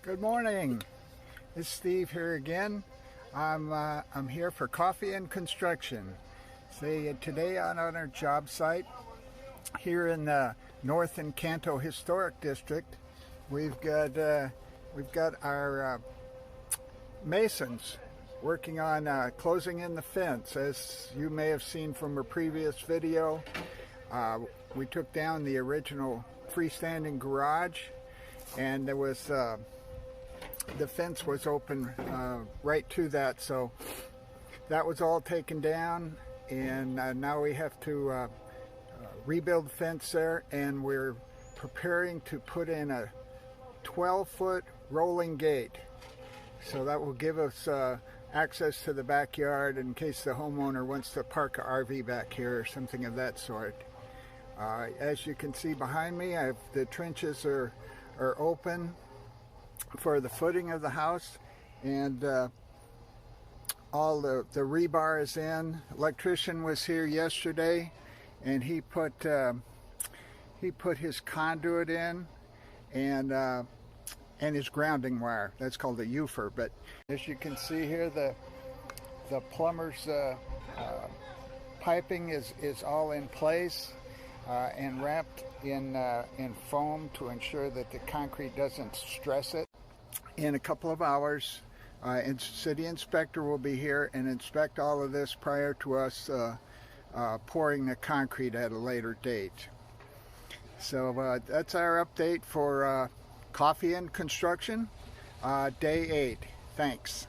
Good morning. It's Steve here again. I'm here for Coffee and Construction. Today on our job site here in the North Encanto Historic District, we've got our masons working on closing in the fence. As you may have seen from a previous video, we took down the original freestanding garage, and there was the fence was open right to that, so that was all taken down, and now we have to rebuild the fence there, and we're preparing to put in a 12-foot rolling gate, so that will give us access to the backyard in case the homeowner wants to park an RV back here or something of that sort. As you can see behind me, the trenches are open for the footing of the house, and all the rebar is in. Electrician was here yesterday, and he put his conduit in and his grounding wire. That's called a UFR. But as you can see here, the plumber's piping is all in place and wrapped in foam to ensure that the concrete doesn't stress it. In a couple of hours, city inspector will be here and inspect all of this prior to us pouring the concrete at a later date. So that's our update for Coffee and Construction, Day 8. Thanks.